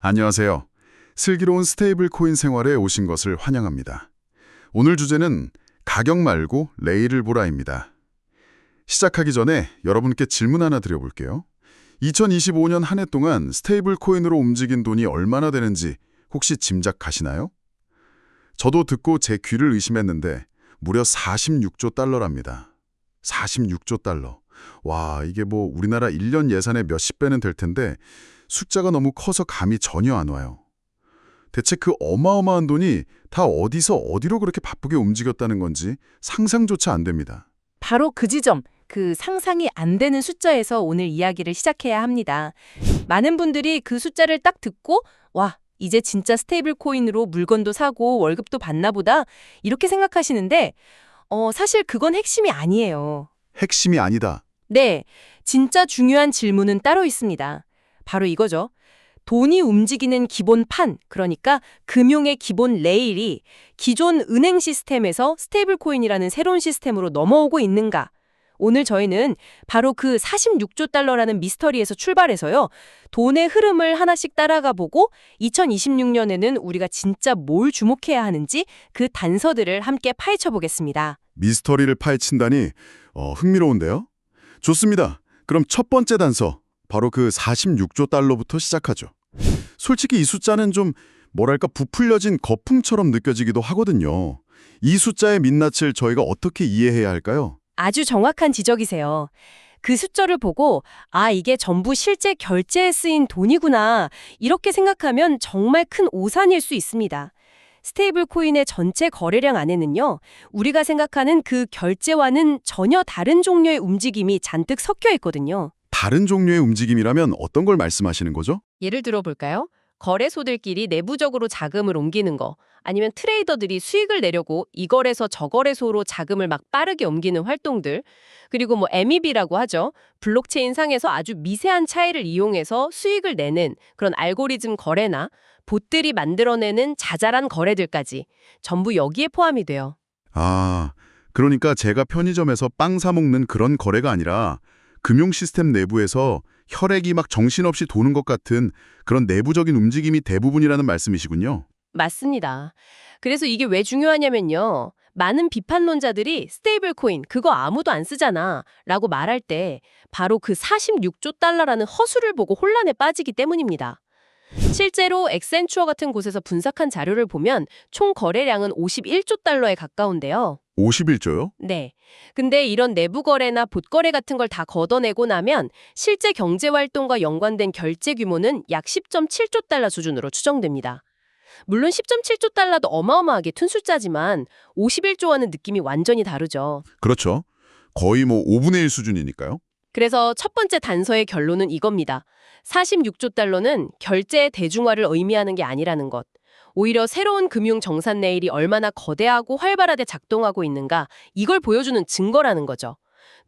안녕하세요. 슬기로운 스테이블 코인 생활에 오신 것을 환영합니다. 오늘 주제는 가격 말고 레일을 보라입니다. 시작하기 전에 여러분께 질문 하나 드려볼게요. 2025년 한 해 동안 스테이블 코인으로 움직인 돈이 얼마나 되는지 혹시 짐작하시나요? 저도 듣고 제 귀를 의심했는데 무려 46조 달러랍니다. 46조 달러. 와, 이게 뭐 우리나라 1년 예산의 몇십 배는 될 텐데 숫자가 너무 커서 감이 전혀 안 와요. 대체 그 어마어마한 돈이 다 어디서 어디로 그렇게 바쁘게 움직였다는 건지 상상조차 안 됩니다. 바로 그 지점, 그 상상이 안 되는 숫자에서 오늘 이야기를 시작해야 합니다. 많은 분들이 그 숫자를 딱 듣고 와, 이제 진짜 스테이블 코인으로 물건도 사고 월급도 받나 보다 이렇게 생각하시는데 사실 그건 핵심이 아니에요. 핵심이 아니다. 네, 진짜 중요한 질문은 따로 있습니다. 바로 이거죠. 돈이 움직이는 기본 판, 그러니까 금융의 기본 레일이 기존 은행 시스템에서 스테이블 코인이라는 새로운 시스템으로 넘어오고 있는가? 오늘 저희는 바로 그 46조 달러라는 미스터리에서 출발해서요. 돈의 흐름을 하나씩 따라가 보고 2026년에는 우리가 진짜 뭘 주목해야 하는지 그 단서들을 함께 파헤쳐 보겠습니다. 미스터리를 파헤친다니 흥미로운데요? 좋습니다. 그럼 첫 번째 단서, 바로 그 46조 달러부터 시작하죠. 솔직히 이 숫자는 좀 뭐랄까 부풀려진 거품처럼 느껴지기도 하거든요. 이 숫자의 민낯을 저희가 어떻게 이해해야 할까요? 아주 정확한 지적이세요. 그 숫자를 보고 이게 전부 실제 결제에 쓰인 돈이구나 이렇게 생각하면 정말 큰 오산일 수 있습니다. 스테이블 코인의 전체 거래량 안에는요. 우리가 생각하는 그 결제와는 전혀 다른 종류의 움직임이 잔뜩 섞여 있거든요. 다른 종류의 움직임이라면 어떤 걸 말씀하시는 거죠? 예를 들어볼까요? 거래소들끼리 내부적으로 자금을 옮기는 거, 아니면 트레이더들이 수익을 내려고 이 거래소 저 거래소로 자금을 막 빠르게 옮기는 활동들, 그리고 뭐 MEB라고 하죠. 블록체인 상에서 아주 미세한 차이를 이용해서 수익을 내는 그런 알고리즘 거래나 봇들이 만들어내는 자잘한 거래들까지 전부 여기에 포함이 돼요. 그러니까 제가 편의점에서 빵 사 먹는 그런 거래가 아니라 금융 시스템 내부에서 혈액이 막 정신없이 도는 것 같은 그런 내부적인 움직임이 대부분이라는 말씀이시군요. 맞습니다. 그래서 이게 왜 중요하냐면요. 많은 비판론자들이 스테이블 코인 그거 아무도 안 쓰잖아 라고 말할 때 바로 그 46조 달러라는 허수를 보고 혼란에 빠지기 때문입니다. 실제로 엑센추어 같은 곳에서 분석한 자료를 보면 총 거래량은 51조 달러에 가까운데요. 51조요? 네. 근데 이런 내부 거래나 봇거래 같은 걸 다 걷어내고 나면 실제 경제 활동과 연관된 결제 규모는 약 10.7조 달러 수준으로 추정됩니다. 물론 10.7조 달러도 어마어마하게 큰 숫자지만 51조와는 느낌이 완전히 다르죠. 그렇죠. 거의 뭐 5분의 1 수준이니까요. 그래서 첫 번째 단서의 결론은 이겁니다. 46조 달러는 결제의 대중화를 의미하는 게 아니라는 것. 오히려 새로운 금융 정산 레일이 얼마나 거대하고 활발하게 작동하고 있는가 이걸 보여주는 증거라는 거죠.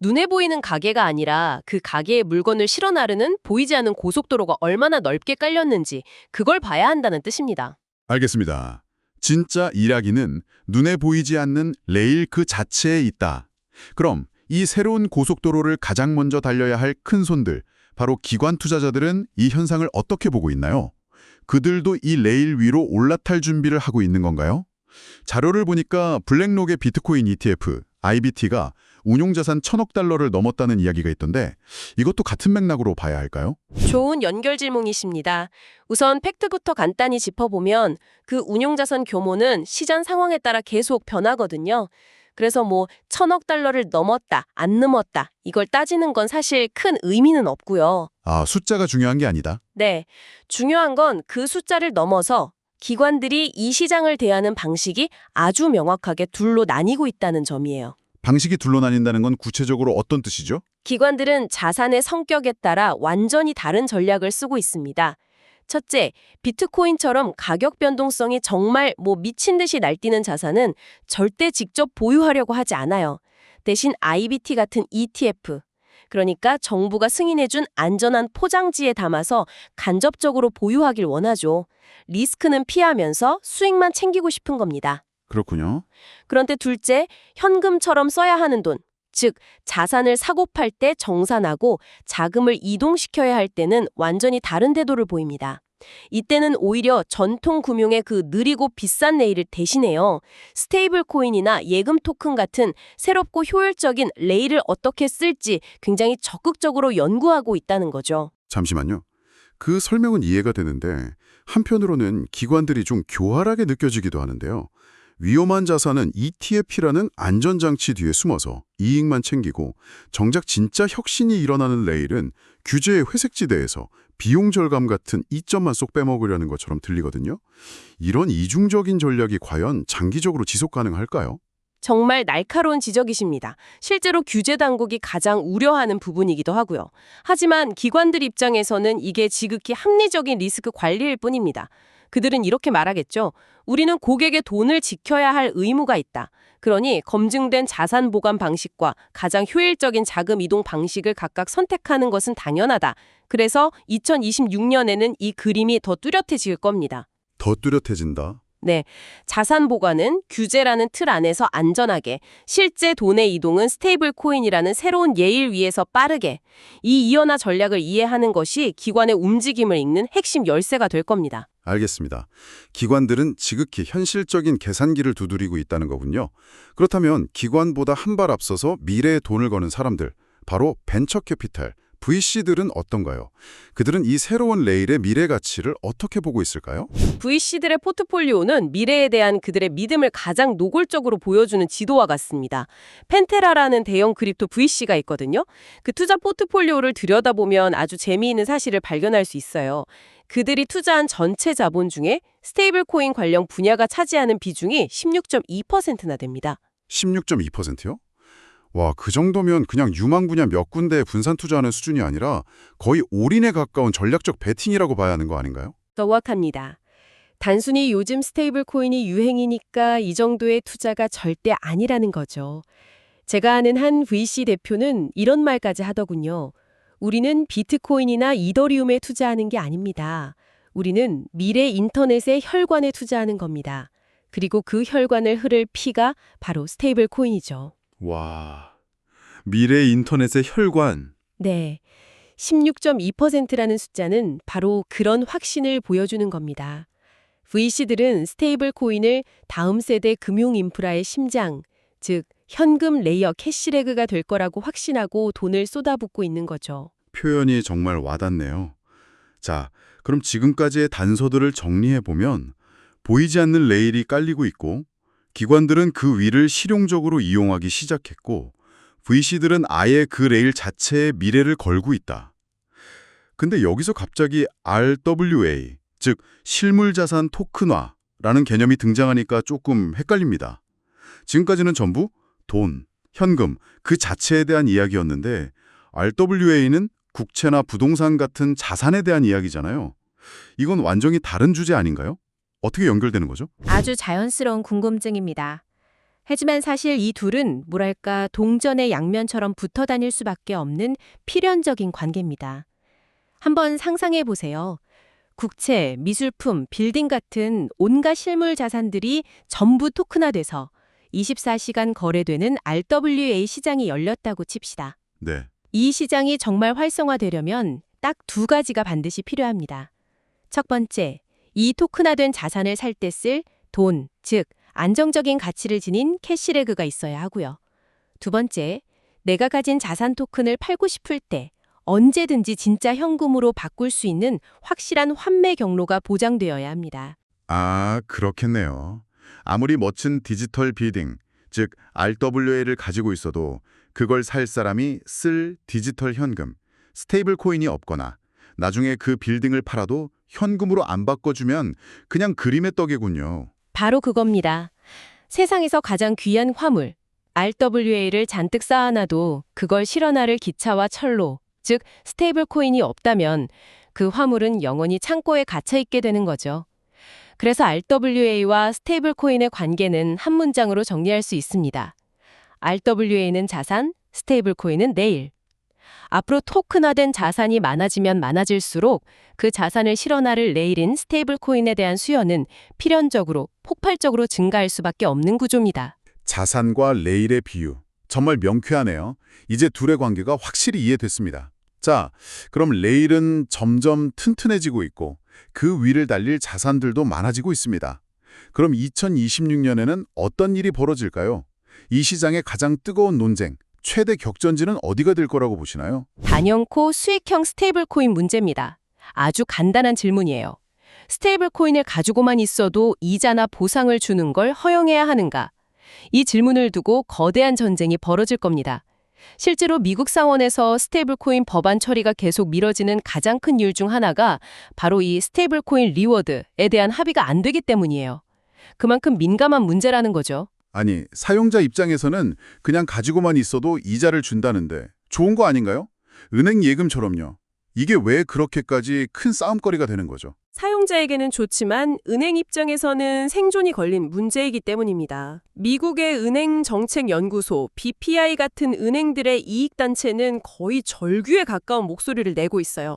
눈에 보이는 가게가 아니라 그 가게에 물건을 실어 나르는 보이지 않는 고속도로가 얼마나 넓게 깔렸는지 그걸 봐야 한다는 뜻입니다. 알겠습니다. 진짜 일하기는 눈에 보이지 않는 레일 그 자체에 있다. 그럼 이 새로운 고속도로를 가장 먼저 달려야 할 큰손들, 바로 기관 투자자들은 이 현상을 어떻게 보고 있나요? 그들도 이 레일 위로 올라탈 준비를 하고 있는 건가요? 자료를 보니까 블랙록의 비트코인 ETF, IBT가 운용자산 1,000억 달러를 넘었다는 이야기가 있던데 이것도 같은 맥락으로 봐야 할까요? 좋은 연결 질문이십니다. 우선 팩트부터 간단히 짚어보면 그 운용자산 규모는 시장 상황에 따라 계속 변하거든요. 그래서 1,000억 달러를 넘었다, 안 넘었다 이걸 따지는 건 사실 큰 의미는 없고요. 숫자가 중요한 게 아니다. 네, 중요한 건 그 숫자를 넘어서 기관들이 이 시장을 대하는 방식이 아주 명확하게 둘로 나뉘고 있다는 점이에요. 방식이 둘로 나뉜다는 건 구체적으로 어떤 뜻이죠? 기관들은 자산의 성격에 따라 완전히 다른 전략을 쓰고 있습니다. 첫째, 비트코인처럼 가격 변동성이 정말 미친 듯이 날뛰는 자산은 절대 직접 보유하려고 하지 않아요. 대신 IBT 같은 ETF, 그러니까 정부가 승인해준 안전한 포장지에 담아서 간접적으로 보유하길 원하죠. 리스크는 피하면서 수익만 챙기고 싶은 겁니다. 그렇군요. 그런데 둘째, 현금처럼 써야 하는 돈, 즉 자산을 사고 팔 때 정산하고 자금을 이동시켜야 할 때는 완전히 다른 태도를 보입니다. 이때는 오히려 전통 금융의 그 느리고 비싼 레일을 대신해요. 스테이블 코인이나 예금 토큰 같은 새롭고 효율적인 레일을 어떻게 쓸지 굉장히 적극적으로 연구하고 있다는 거죠. 잠시만요. 그 설명은 이해가 되는데 한편으로는 기관들이 좀 교활하게 느껴지기도 하는데요. 위험한 자산은 ETF라는 안전장치 뒤에 숨어서 이익만 챙기고 정작 진짜 혁신이 일어나는 레일은 규제의 회색지대에서 비용 절감 같은 이점만 쏙 빼먹으려는 것처럼 들리거든요. 이런 이중적인 전략이 과연 장기적으로 지속 가능할까요? 정말 날카로운 지적이십니다. 실제로 규제 당국이 가장 우려하는 부분이기도 하고요. 하지만 기관들 입장에서는 이게 지극히 합리적인 리스크 관리일 뿐입니다. 그들은 이렇게 말하겠죠. 우리는 고객의 돈을 지켜야 할 의무가 있다. 그러니 검증된 자산 보관 방식과 가장 효율적인 자금 이동 방식을 각각 선택하는 것은 당연하다. 그래서 2026년에는 이 그림이 더 뚜렷해질 겁니다. 더 뚜렷해진다. 네, 자산 보관은 규제라는 틀 안에서 안전하게, 실제 돈의 이동은 스테이블 코인이라는 새로운 예일 위에서 빠르게, 이 이연화 전략을 이해하는 것이 기관의 움직임을 읽는 핵심 열쇠가 될 겁니다. 알겠습니다. 기관들은 지극히 현실적인 계산기를 두드리고 있다는 거군요. 그렇다면 기관보다 한 발 앞서서 미래에 돈을 거는 사람들, 바로 벤처 캐피탈, VC들은 어떤가요? 그들은 이 새로운 레일의 미래 가치를 어떻게 보고 있을까요? VC들의 포트폴리오는 미래에 대한 그들의 믿음을 가장 노골적으로 보여주는 지도와 같습니다. 펜테라라는 대형 크립토 VC가 있거든요. 그 투자 포트폴리오를 들여다보면 아주 재미있는 사실을 발견할 수 있어요. 그들이 투자한 전체 자본 중에 스테이블 코인 관련 분야가 차지하는 비중이 16.2%나 됩니다. 16.2%요? 와, 그 정도면 그냥 유망 분야 몇 군데에 분산 투자하는 수준이 아니라 거의 올인에 가까운 전략적 베팅이라고 봐야 하는 거 아닌가요? 정확합니다. 단순히 요즘 스테이블 코인이 유행이니까 이 정도의 투자가 절대 아니라는 거죠. 제가 아는 한 VC 대표는 이런 말까지 하더군요. 우리는 비트코인이나 이더리움에 투자하는 게 아닙니다. 우리는 미래 인터넷의 혈관에 투자하는 겁니다. 그리고 그 혈관을 흐를 피가 바로 스테이블 코인이죠. 와, 미래 인터넷의 혈관. 네, 16.2%라는 숫자는 바로 그런 확신을 보여주는 겁니다. VC들은 스테이블 코인을 다음 세대 금융 인프라의 심장, 즉 현금 레이어 캐시레그가 될 거라고 확신하고 돈을 쏟아붓고 있는 거죠. 표현이 정말 와닿네요. 자, 그럼 지금까지의 단서들을 정리해보면 보이지 않는 레일이 깔리고 있고 기관들은 그 위를 실용적으로 이용하기 시작했고 VC들은 아예 그 레일 자체의 미래를 걸고 있다. 근데 여기서 갑자기 RWA, 즉 실물자산 토큰화라는 개념이 등장하니까 조금 헷갈립니다. 지금까지는 전부 돈, 현금, 그 자체에 대한 이야기였는데 RWA는 국채나 부동산 같은 자산에 대한 이야기잖아요. 이건 완전히 다른 주제 아닌가요? 어떻게 연결되는 거죠? 아주 자연스러운 궁금증입니다. 하지만 사실 이 둘은 뭐랄까 동전의 양면처럼 붙어 다닐 수밖에 없는 필연적인 관계입니다. 한번 상상해 보세요. 국채, 미술품, 빌딩 같은 온갖 실물 자산들이 전부 토큰화돼서 24시간 거래되는 RWA 시장이 열렸다고 칩시다. 네. 이 시장이 정말 활성화되려면 딱 두 가지가 반드시 필요합니다. 첫 번째, 이 토큰화된 자산을 살 때 쓸 돈, 즉 안정적인 가치를 지닌 캐시레그가 있어야 하고요. 두 번째, 내가 가진 자산 토큰을 팔고 싶을 때 언제든지 진짜 현금으로 바꿀 수 있는 확실한 환매 경로가 보장되어야 합니다. 아, 그렇겠네요. 아무리 멋진 디지털 빌딩, 즉 RWA를 가지고 있어도 그걸 살 사람이 쓸 디지털 현금, 스테이블 코인이 없거나 나중에 그 빌딩을 팔아도 현금으로 안 바꿔주면 그냥 그림의 떡이군요. 바로 그겁니다. 세상에서 가장 귀한 화물, RWA를 잔뜩 쌓아놔도 그걸 실어나를 기차와 철로, 즉 스테이블 코인이 없다면 그 화물은 영원히 창고에 갇혀있게 되는 거죠. 그래서 RWA와 스테이블 코인의 관계는 한 문장으로 정리할 수 있습니다. RWA는 자산, 스테이블 코인은 내일. 앞으로 토큰화된 자산이 많아지면 많아질수록 그 자산을 실어나를 레일인 스테이블 코인에 대한 수요는 필연적으로 폭발적으로 증가할 수밖에 없는 구조입니다. 자산과 레일의 비유. 정말 명쾌하네요. 이제 둘의 관계가 확실히 이해됐습니다. 자, 그럼 레일은 점점 튼튼해지고 있고 그 위를 달릴 자산들도 많아지고 있습니다. 그럼 2026년에는 어떤 일이 벌어질까요? 이 시장의 가장 뜨거운 논쟁, 최대 격전지는 어디가 될 거라고 보시나요? 단연코 수익형 스테이블 코인 문제입니다. 아주 간단한 질문이에요. 스테이블 코인을 가지고만 있어도 이자나 보상을 주는 걸 허용해야 하는가? 이 질문을 두고 거대한 전쟁이 벌어질 겁니다. 실제로 미국 상원에서 스테이블 코인 법안 처리가 계속 미뤄지는 가장 큰 이유 중 하나가 바로 이 스테이블 코인 리워드에 대한 합의가 안 되기 때문이에요. 그만큼 민감한 문제라는 거죠. 아니, 사용자 입장에서는 그냥 가지고만 있어도 이자를 준다는데 좋은 거 아닌가요? 은행 예금처럼요. 이게 왜 그렇게까지 큰 싸움거리가 되는 거죠? 사용자에게는 좋지만 은행 입장에서는 생존이 걸린 문제이기 때문입니다. 미국의 은행정책연구소 BPI 같은 은행들의 이익단체는 거의 절규에 가까운 목소리를 내고 있어요.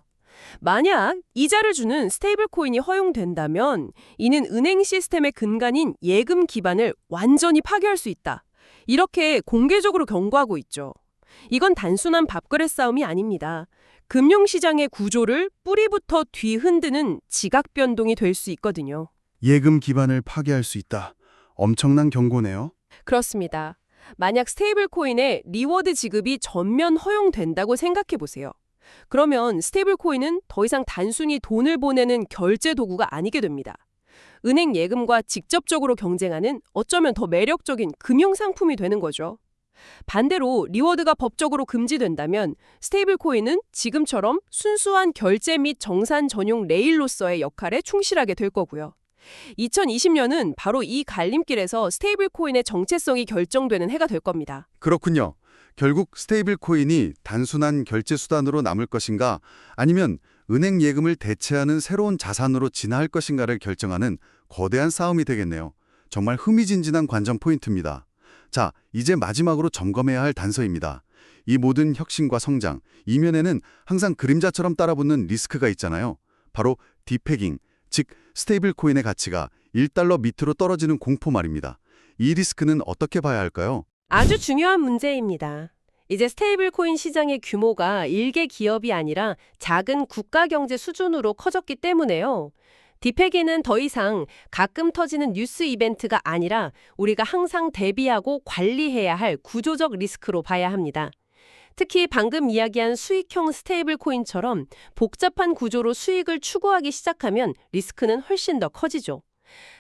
만약 이자를 주는 스테이블 코인이 허용된다면 이는 은행 시스템의 근간인 예금 기반을 완전히 파괴할 수 있다. 이렇게 공개적으로 경고하고 있죠. 이건 단순한 밥그릇 싸움이 아닙니다. 금융시장의 구조를 뿌리부터 뒤흔드는 지각 변동이 될 수 있거든요. 예금 기반을 파괴할 수 있다. 엄청난 경고네요. 그렇습니다. 만약 스테이블 코인의 리워드 지급이 전면 허용된다고 생각해 보세요. 그러면 스테이블 코인은 더 이상 단순히 돈을 보내는 결제 도구가 아니게 됩니다. 은행 예금과 직접적으로 경쟁하는 어쩌면 더 매력적인 금융 상품이 되는 거죠. 반대로 리워드가 법적으로 금지된다면 스테이블 코인은 지금처럼 순수한 결제 및 정산 전용 레일로서의 역할에 충실하게 될 거고요. 2020년은 바로 이 갈림길에서 스테이블 코인의 정체성이 결정되는 해가 될 겁니다. 그렇군요. 결국 스테이블 코인이 단순한 결제 수단으로 남을 것인가 아니면 은행 예금을 대체하는 새로운 자산으로 진화할 것인가를 결정하는 거대한 싸움이 되겠네요. 정말 흥미진진한 관전 포인트입니다. 자, 이제 마지막으로 점검해야 할 단서입니다. 이 모든 혁신과 성장, 이면에는 항상 그림자처럼 따라붙는 리스크가 있잖아요. 바로 디페깅, 즉 스테이블 코인의 가치가 1달러 밑으로 떨어지는 공포 말입니다. 이 리스크는 어떻게 봐야 할까요? 아주 중요한 문제입니다. 이제 스테이블 코인 시장의 규모가 일개 기업이 아니라 작은 국가 경제 수준으로 커졌기 때문에요. 디페기는 더 이상 가끔 터지는 뉴스 이벤트가 아니라 우리가 항상 대비하고 관리해야 할 구조적 리스크로 봐야 합니다. 특히 방금 이야기한 수익형 스테이블 코인처럼 복잡한 구조로 수익을 추구하기 시작하면 리스크는 훨씬 더 커지죠.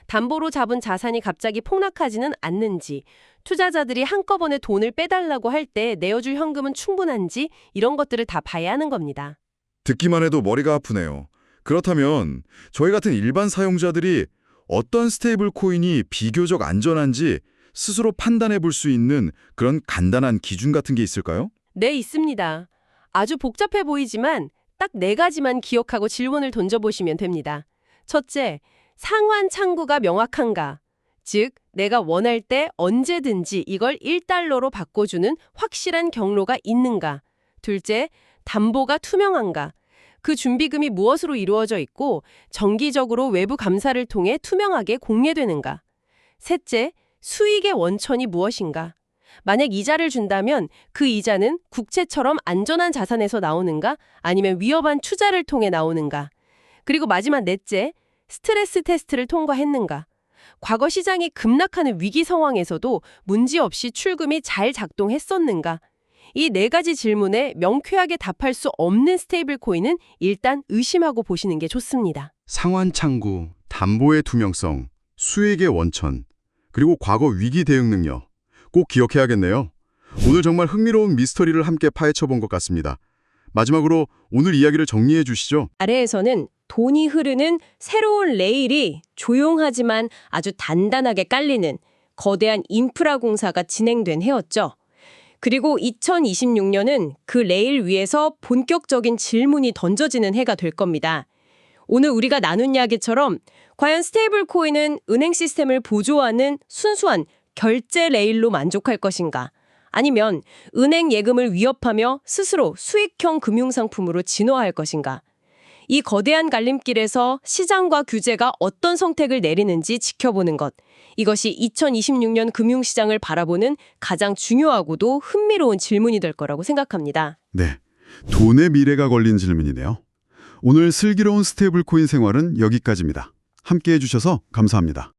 담보로 잡은 자산이 갑자기 폭락하지는 않는지, 투자자들이 한꺼번에 돈을 빼달라고 할 때 내어줄 현금은 충분한지 이런 것들을 다 봐야 하는 겁니다. 듣기만 해도 머리가 아프네요. 그렇다면 저희 같은 일반 사용자들이 어떤 스테이블 코인이 비교적 안전한지 스스로 판단해 볼 수 있는 그런 간단한 기준 같은 게 있을까요? 네, 있습니다. 아주 복잡해 보이지만 딱 4가지만 기억하고 질문을 던져보시면 됩니다. 첫째, 상환 창구가 명확한가? 즉, 내가 원할 때 언제든지 이걸 1달러로 바꿔주는 확실한 경로가 있는가? 둘째, 담보가 투명한가? 그 준비금이 무엇으로 이루어져 있고 정기적으로 외부 감사를 통해 투명하게 공개되는가? 셋째, 수익의 원천이 무엇인가? 만약 이자를 준다면 그 이자는 국채처럼 안전한 자산에서 나오는가? 아니면 위험한 투자를 통해 나오는가? 그리고 마지막 넷째, 스트레스 테스트를 통과했는가? 과거 시장이 급락하는 위기 상황에서도 문제없이 출금이 잘 작동했었는가? 이 4가지 질문에 명쾌하게 답할 수 없는 스테이블 코인은 일단 의심하고 보시는 게 좋습니다. 상환 창구, 담보의 투명성, 수익의 원천, 그리고 과거 위기 대응 능력. 꼭 기억해야겠네요. 오늘 정말 흥미로운 미스터리를 함께 파헤쳐 본 것 같습니다. 마지막으로 오늘 이야기를 정리해 주시죠. 아래에서는 돈이 흐르는 새로운 레일이 조용하지만 아주 단단하게 깔리는 거대한 인프라 공사가 진행된 해였죠. 그리고 2026년은 그 레일 위에서 본격적인 질문이 던져지는 해가 될 겁니다. 오늘 우리가 나눈 이야기처럼 과연 스테이블 코인은 은행 시스템을 보조하는 순수한 결제 레일로 만족할 것인가? 아니면 은행 예금을 위협하며 스스로 수익형 금융상품으로 진화할 것인가? 이 거대한 갈림길에서 시장과 규제가 어떤 선택을 내리는지 지켜보는 것. 이것이 2026년 금융시장을 바라보는 가장 중요하고도 흥미로운 질문이 될 거라고 생각합니다. 네, 돈의 미래가 걸린 질문이네요. 오늘 슬기로운 스테이블 코인 생활은 여기까지입니다. 함께해 주셔서 감사합니다.